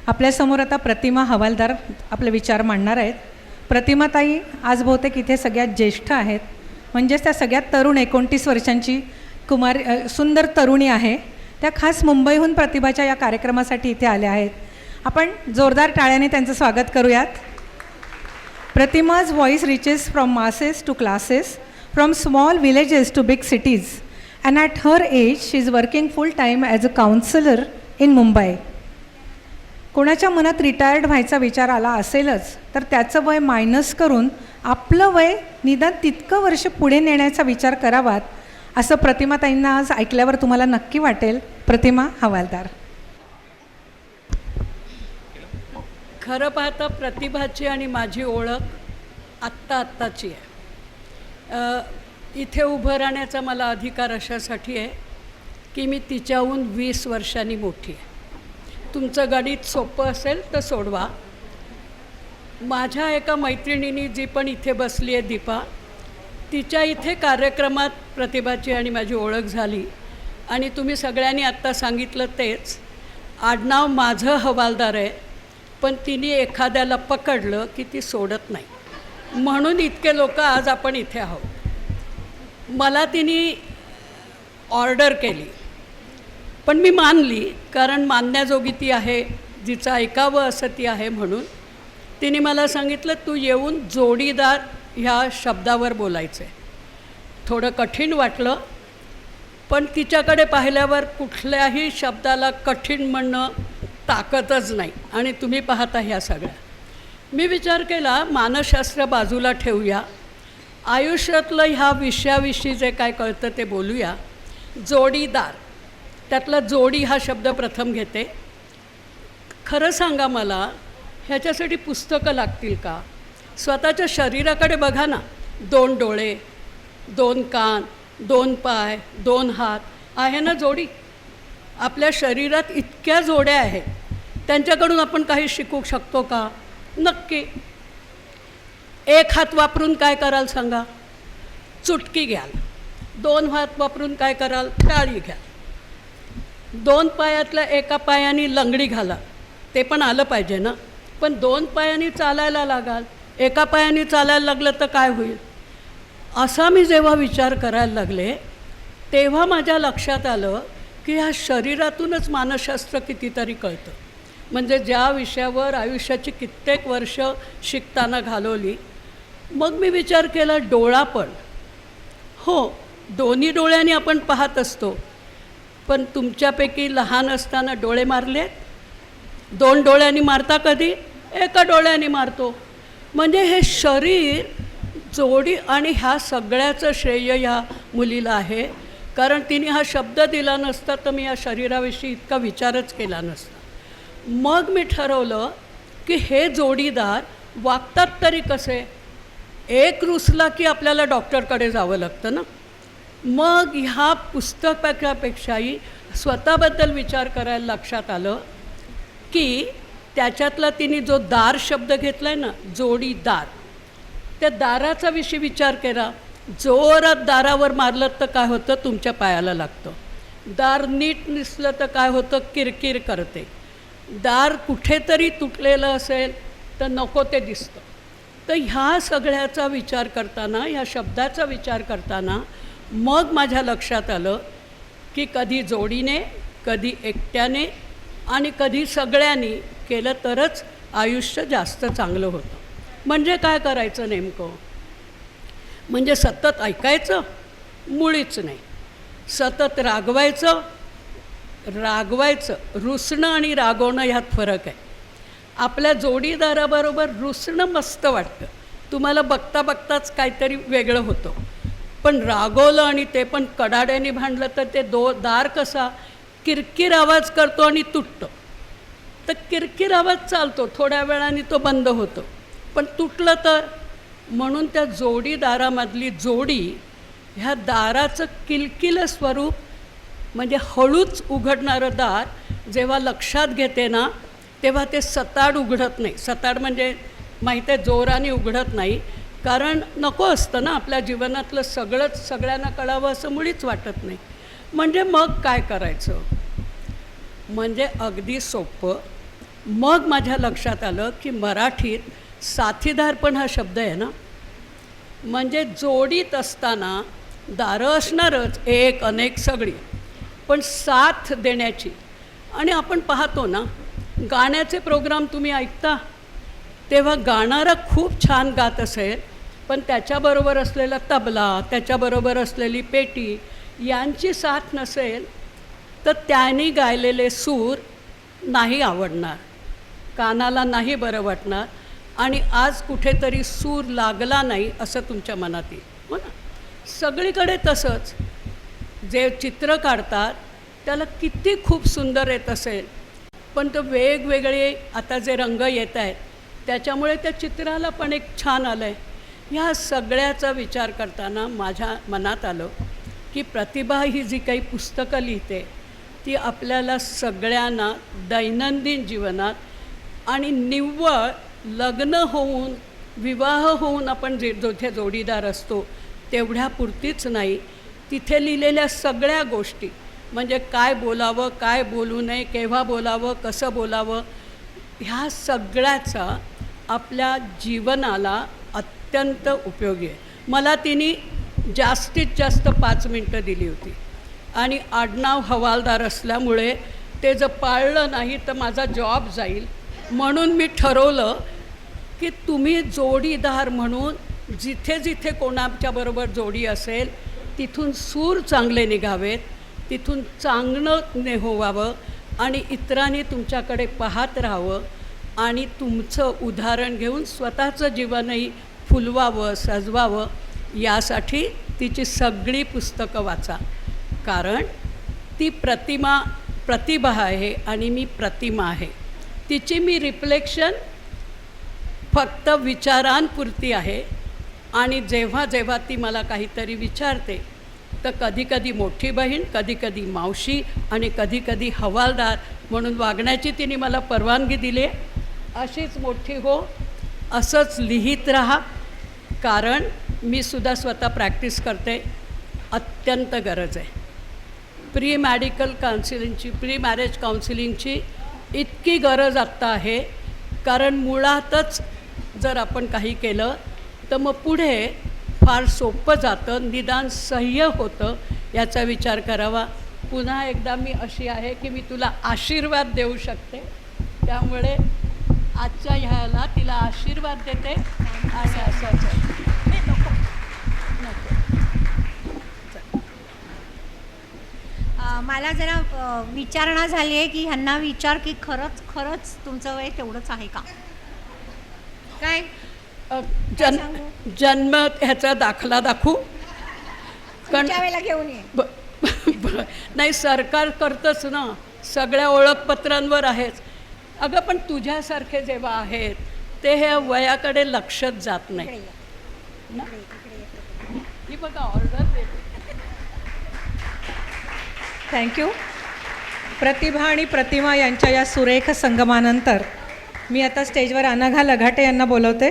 आपल्यासमोर आता प्रतिमा हवालदार आपले विचार मांडणार आहेत. प्रतिमाताई आज बहुतेक इथे सगळ्यात ज्येष्ठ आहेत, म्हणजेच त्या सगळ्यात तरुण 29 वर्षांची सुंदर तरुणी आहे. त्या खास मुंबईहून प्रतिभाच्या या कार्यक्रमासाठी इथे आल्या आहेत. आपण जोरदार टाळ्याने त्यांचं स्वागत करूयात. प्रतिमा's voice reaches from masses to classes, from small villages to big cities, and at her age she is working full time as a counselor in Mumbai. कोणाच्या मनात रिटायर्ड व्हायचा विचार आला असेलच तर त्याचं वय मायनस करून आपलं वय निदान तितकं वर्ष पुढे नेण्याचा विचार करावात असं प्रतिमाताईंना आज ऐकल्यावर तुम्हाला नक्की वाटेल. प्रतिमा हवालदार. खरं पाहता प्रतिभाची आणि माझी ओळख आत्ताची आहे. इथे उभं राहण्याचा मला अधिकार अशासाठी आहे की मी तिच्याहून 20 वर्षांनी मोठी आहे. तुमचं गणित सोपं असेल तर सोडवा. माझ्या एका मैत्रिणीनी जी पण इथे बसली आहे दीपा, तिच्या इथे कार्यक्रमात प्रतिभाची आणि माझी ओळख झाली. आणि तुम्ही सगळ्यांनी आत्ता सांगितलं तेच, आडनाव माझं हवालदार आहे, पण तिने एखाद्याला पकडलं की ती सोडत नाही, म्हणून इतके लोक आज आपण इथे आहोत. मला तिने ऑर्डर केली पण मी मानली, कारण मानण्याजोगी ती आहे, जिचं ऐकावं असं ती आहे. म्हणून तिने मला सांगितलं तू येऊन जोडीदार ह्या शब्दावर बोलायचं आहे. थोडं कठीण वाटलं, पण तिच्याकडे पाहिल्यावर कुठल्याही शब्दाला कठीण म्हणणं ताकदच नाही. आणि तुम्ही पाहता ह्या सगळ्या. मी विचार केला मानसशास्त्र बाजूला ठेवूया, आयुष्यातलं ह्या विषयाविषयी जे काय कळतं ते बोलूया. जोडीदार, त्यातला जोडी हा शब्द प्रथम घेते. खरं सांगा मला, ह्याच्यासाठी पुस्तकं लागतील का? स्वतःच्या शरीराकडे बघा ना. 2 डोळे, 2 कान, 2 पाय, 2 हात, आहे ना जोडी. आपल्या शरीरात इतक्या जोड्या आहेत, त्यांच्याकडून आपण काही शिकू शकतो का? नक्की. 1 हात वापरून काय कराल सांगा? चुटकी घ्याल. 2 हात वापरून काय कराल? टाळी घ्याल. 2 पायातल्या एका पायाने लंगडी घाला, ते पण आलं पाहिजे ना. पण 2 पायाने चालायला लागाल, एका पायाने चालायला लागलं तर काय होईल? असा मी जेव्हा विचार करायला लागले तेव्हा माझ्या लक्षात आलं की ह्या शरीरातूनच मानसशास्त्र कितीतरी कळतं. म्हणजे ज्या विषयावर आयुष्याची कित्येक वर्ष शिकताना घालवली. मग मी विचार केला डोळा पण. हो, दोन्ही डोळ्यांनी आपण पाहत असतो, पण तुमच्यापैकी लहान असताना डोळे मारले? 2 डोळ्यांनी मारता कधी? एका डोळ्याने मारतो. म्हणजे हे शरीर जोडी, आणि ह्या सगळ्याचं श्रेय ह्या मुलीला आहे, कारण तिने हा शब्द दिला नसता तर मी या शरीराविषयी इतका विचारच केला नसता. मग मी ठरवलं की हे जोडीदार वागतात तरी कसे. एक रुसला की आपल्याला डॉक्टरकडे जावं लागतं ना. मग ह्या पुस्तकापेक्षाही स्वतःबद्दल विचार करायला लक्षात आलं की त्याच्यातला तिने जो दार शब्द घेतला आहे ना, जोडीदार, त्या दाराचा विषयी विचार केला. जोरात दारावर मारलं तर काय होतं? तुमच्या पायाला लागतं. दार नीट निसलं तर काय होतं? किरकिर करते. दार कुठेतरी तुटलेलं असेल तर नको ते दिसतं. तर ह्या सगळ्याचा विचार करताना, ह्या शब्दाचा विचार करताना मग माझ्या लक्षात आलं की कधी जोडीने, कधी एकट्याने आणि कधी सगळ्यांनी केलं तरच आयुष्य जास्त चांगलं होतं. म्हणजे काय करायचं नेमकं? म्हणजे सतत ऐकायचं? मुळीच नाही. सतत रागवायचं? रुसणं आणि रागवणं ह्यात फरक आहे. आपल्या जोडीदाराबरोबर रुसणं मस्त वाटतं, तुम्हाला बघता बघताच काहीतरी वेगळं होतं. पण रागवलं आणि ते पण कडाड्याने भांडलं तर ते दार कसा किरकिर आवाज करतो आणि तुटतो. तर किरकिर आवाज चालतो, थोड्या वेळाने तो बंद होतो, पण तुटलं तर. म्हणून त्या जोडीदारामधली जोडी, ह्या दाराचं किलकिलं स्वरूप, म्हणजे हळूच उघडणारं दार जेव्हा लक्षात घेते ना, तेव्हा ते सताड उघडत नाही. सताड म्हणजे माहीत आहे, जोराने उघडत नाही, कारण नको असतं ना आपल्या जीवनातलं सगळंच सगळ्यांना कळावं असं मुळीच वाटत नाही. म्हणजे मग काय करायचं? म्हणजे अगदी सोपं. मग माझ्या लक्षात आलं की मराठीत साथीदार पण हा शब्द आहे ना, म्हणजे जोडीत असताना दारं असणारच, एक अनेक सगळी, पण साथ देण्याची. आणि आपण पाहतो ना, गाण्याचे प्रोग्राम तुम्ही ऐकता तेव्हा गाणारा खूप छान गात असेल, पण त्याच्याबरोबर असलेला तबला, त्याच्याबरोबर असलेली पेटी यांची साथ नसेल तर त्याने गायलेले सूर नाही आवडणार, कानाला नाही बरं वाटणार, आणि आज कुठेतरी सूर लागला नाही असं तुमच्या मनात येईल. हो ना, सगळीकडे तसंच. जे चित्र काढतात त्याला किती खूप सुंदर येत असेल, पण तो वेगवेगळे आता जे रंग येत आहेत त्याच्यामुळे त्या चित्राला पण एक छान आलं आहे. ह्या सगळ्याचा विचार करताना माझ्या मनात आलं की प्रतिभा ही जी काही पुस्तकं लिहिते ती आपल्याला सगळ्यांना दैनंदिन जीवनात आणि निव्वळ लग्न होऊन विवाह होऊन आपण जिथे जोडीदार असतो तेवढ्यापुरतीच नाही, तिथे लिहिलेल्या सगळ्या गोष्टी, म्हणजे काय बोलावं, काय बोलू नये, केव्हा बोलावं, कसं बोलावं, ह्या सगळ्याचा आपल्या जीवनाला अत्यंत उपयोगी आहे. मला तिने जास्तीत जास्त 5 मिनटं दिली होती, आणि आडनाव हवालदार असल्यामुळे ते जर पाळलं नाही तर माझा जॉब जाईल, म्हणून मी ठरवलं की तुम्ही जोडीदार म्हणून जिथे जिथे कोणाच्याबरोबर जोडी असेल तिथून सूर चांगले निघावेत, तिथून चांगलं व्हावं, आणि इतरांनी तुमच्याकडे पाहत राहावं, आणि तुमचं उदाहरण घेऊन स्वतःचं जीवनही फुलवावं, सजवावं. यासाठी तिची सगळी पुस्तकं वाचा, कारण ती प्रतिभा आहे आणि मी प्रतिमा आहे. तिची मी रिफ्लेक्शन फक्त विचारांपुरती आहे, आणि जेव्हा जेव्हा ती मला काहीतरी विचारते तर कधीकधी मोठी बहीण, कधीकधी मावशी, आणि कधीकधी हवालदार म्हणून वागण्याची तिने मला परवानगी दिली आहे. अशीच मोठी हो, असंच लिहित राहा, कारण मी सुद्धा स्वतः प्रॅक्टिस करते. अत्यंत गरज आहे प्री मॅरेज काउन्सिलिंगची इतकी गरज आत्ता आहे, कारण मुळातच जर आपण काही केलं तर मग पुढे फार सोपं जातं, निदान सह्य होतं, याचा विचार करावा. पुन्हा एकदा मी अशी आहे की मी तुला आशीर्वाद देऊ शकते, त्यामुळे आजच्या ह्याला तिला आशीर्वाद देते. आणि असंच मला जरा विचारणा झाली आहे की ह्यांना विचार की खरंच तुमचं वय तेवढंच आहे का काय? जन्म ह्याचा दाखला दाखवू, पुढच्या वेळेला घेऊन ये. नाही, सरकार करतंच ना, सगळ्या ओळखपत्रांवर आहेच. अगं पण तुझ्यासारखे जेव्हा आहेत ते हे वयाकडे लक्षच जात नाही ना. ही बघा ऑर्डर देते. थँक्यू. प्रतिभा आणि प्रतिमा यांच्या या सुरेख संगमानंतर मी आता स्टेजवर अनघा लघाटे यांना बोलवते.